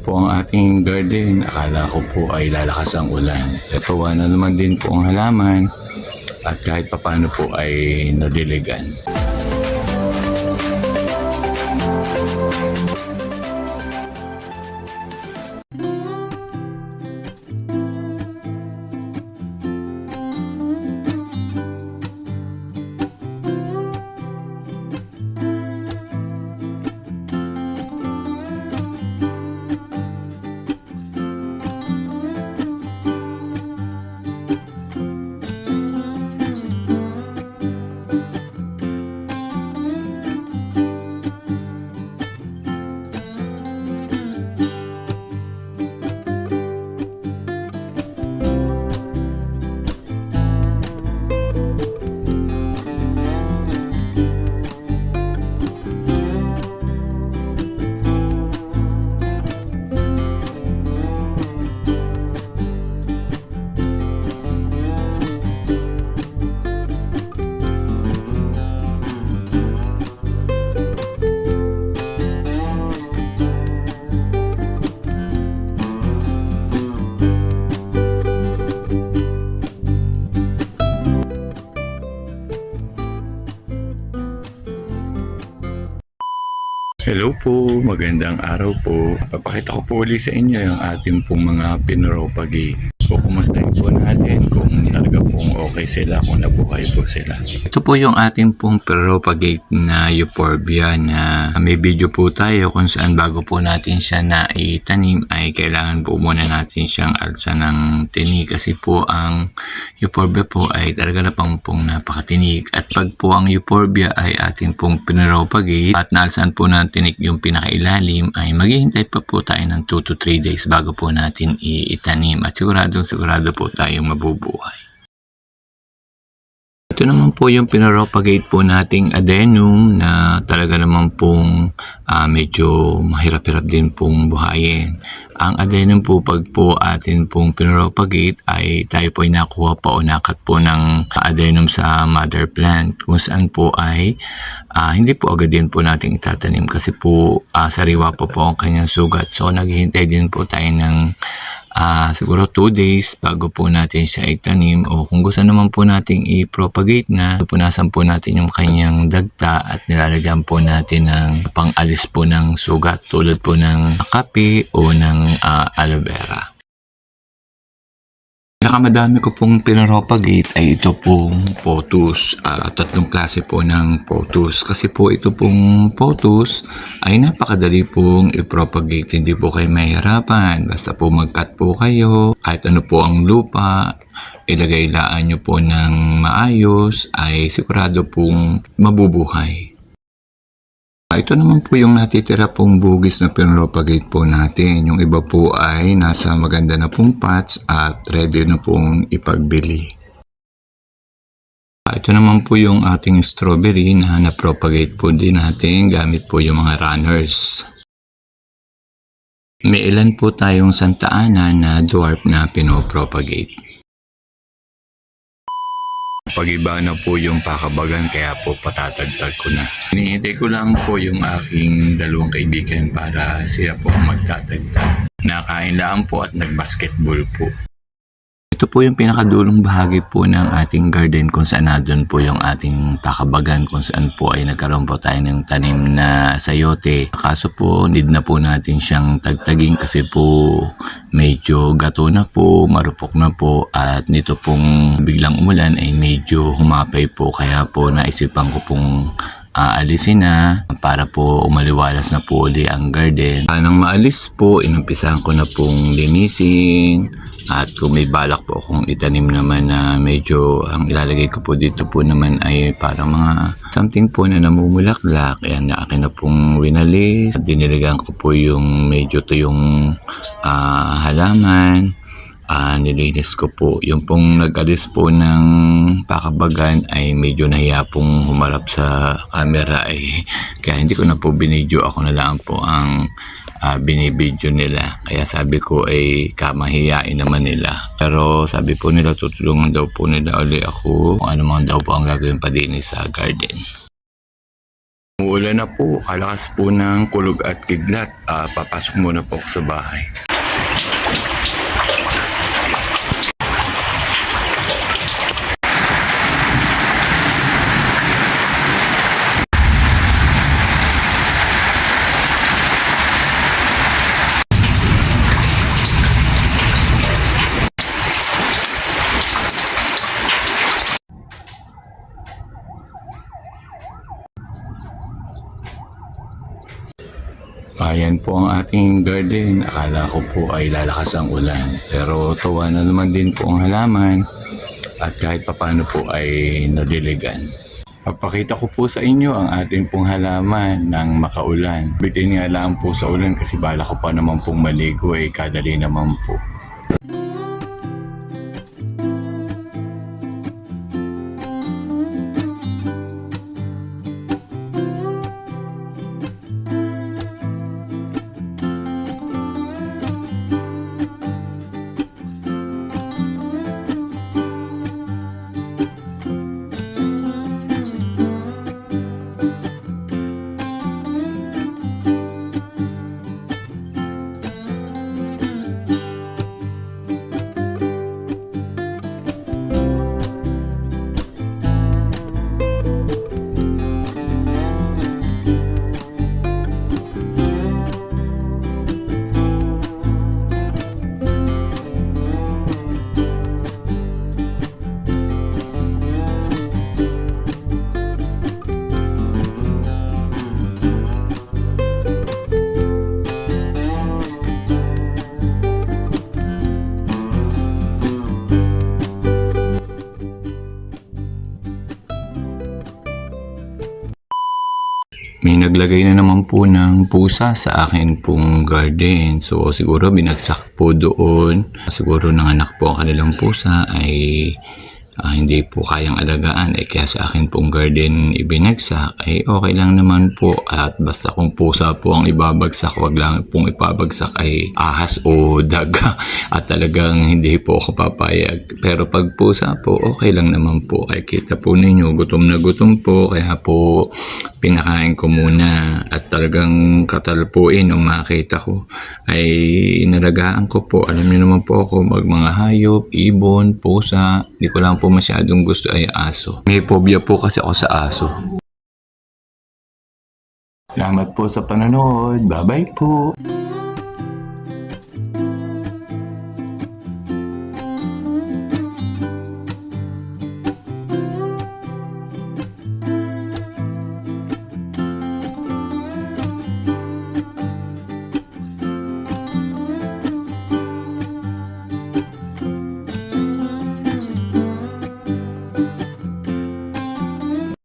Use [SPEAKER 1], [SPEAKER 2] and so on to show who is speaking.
[SPEAKER 1] po ang ating garden. Akala ko po ay lalakas ang ulan. Natuwa na naman din po ang halaman at kahit papano po ay nadiligan. Hello po, magandang araw po. Papakita ko po ulit sa inyo yung ating pong mga pinropagate. So, kumustahin po natin kung talaga pong okay sila, kung nabuhay po sila. Ito po yung ating pong pinropagate na euphorbia na may video po tayo kung saan bago po natin siya na itanim ay kailangan po muna natin siyang alsa ng tinig kasi po ang euphorbia po ay talaga na pong napakatinig. At pag po ang euphorbia ay ating pong pinropagate at naalsan po natin tinik yung pinakailalim ay maghihintay pa po tayo ng 2 to 3 days bago po natin itanim at sigurado po tayong mabubuhay. Ito naman po yung pinropagate po nating adenum na talaga naman pong medyo mahirap-hirap din pong buhayin. Ang adenum po pag po atin pong pinropagate ay tayo po ay nakuha pa o nakat po ng adenum sa mother plant kung saan po ay hindi po agad din po natin itatanim kasi po sariwa po ang kanyang sugat. So naghihintay din po tayo ng siguro 2 days bago po natin siya itanim o kung gusto naman po nating i-propagate na, pupunasan po natin yung kanyang dagta at nilalagyan po natin ng pang-alis po ng sugat tulad po ng kape o ng aloe vera. Pinakamadami ko pong pinropagate ay ito pong pothos. Tatlong klase po ng pothos. Kasi po ito pong pothos ay napakadali pong i-propagate. Hindi po kayo mahirapan. Basta po mag-cut po kayo. Kahit ano po ang lupa, ilagay-laan nyo po ng maayos ay sigurado pong mabubuhay. Ito naman po yung natitira pong bugis na pinropagate po natin. Yung iba po ay nasa maganda na pong pots at ready na pong ipagbili. Ito naman po yung ating strawberry na na-propagate po din natin gamit po yung mga runners. May ilan po tayong Santa Ana na dwarf na pinopropagate. Pag-iba na po yung pakabagan kaya po patatagtag ko na. Hinihintay ko lang po yung aking dalawang kaibigan para sila po ang magtatagtag. Nakain lang po at nag-basketball po. Ito po yung pinakadulong bahagi po ng ating garden kung saan doon po yung ating pakabagan kung saan po ay nagkaroon po tayo ng tanim na sayote. Kaso po need na po natin siyang tagtagin kasi po medyo gato na po, marupok na po at nito pong biglang umulan ay medyo humapay po kaya po naisipan ko pong aalisin na para po umaliwalas na po uli ang garden. Nang maalis po, inumpisahan ko na pong linisin at kung may balak po akong itanim naman na medyo ang ilalagay ko po dito po naman ay parang mga something po na namumulaklak. Ayan na akin na pong winalis. Diniligan ko po yung medyo to yung halaman. Nilinis ko po. Yung pong nag-alis po ng pakabagan ay medyo nahiya pong humarap sa camera kaya hindi ko na po binidyo. Ako na lang po ang binibidyo nila. Kaya sabi ko ay kamahiyain naman nila. Pero sabi po nila tutulungan daw po nila uli ako kung ano man daw po ang gagawin pa din sa garden. Uulan na po, kalakas po ng kulog at kidlat. Papasok muna po ako sa bahay. Ayan po ang ating garden. Akala ko po ay lalakas ang ulan. Pero tuwa na naman din po ang halaman. At kahit papano po ay nadiligan. Papakita ko po sa inyo ang ating pong halaman ng makaulan. Bitin nga lang po sa ulan kasi bala ko pa naman pong maligo kadali naman po. May naglagay na naman po ng pusa sa akin pong garden. So siguro binagsak po doon. Siguro nanganak po ang kanilang pusa ay hindi po kayang alagaan. Kaya sa akin pong garden ibinagsak. Okay lang naman po. At basta kung pusa po ang ibabagsak, wag lang pong ipabagsak ay ahas o daga. At talagang hindi po ako papayag. Pero pag pusa po, okay lang naman po. Kaya kita po ninyo, gutom na gutom po. Kaya po pinakain ko muna at talagang katalpuin nung makita ko ay inalagaan ko po. Alam niyo naman po ako mga hayop, ibon, pusa. Hindi ko lang po masyadong gusto ay aso. May phobia po kasi ako sa aso. Salamat po sa panonood. Bye-bye po.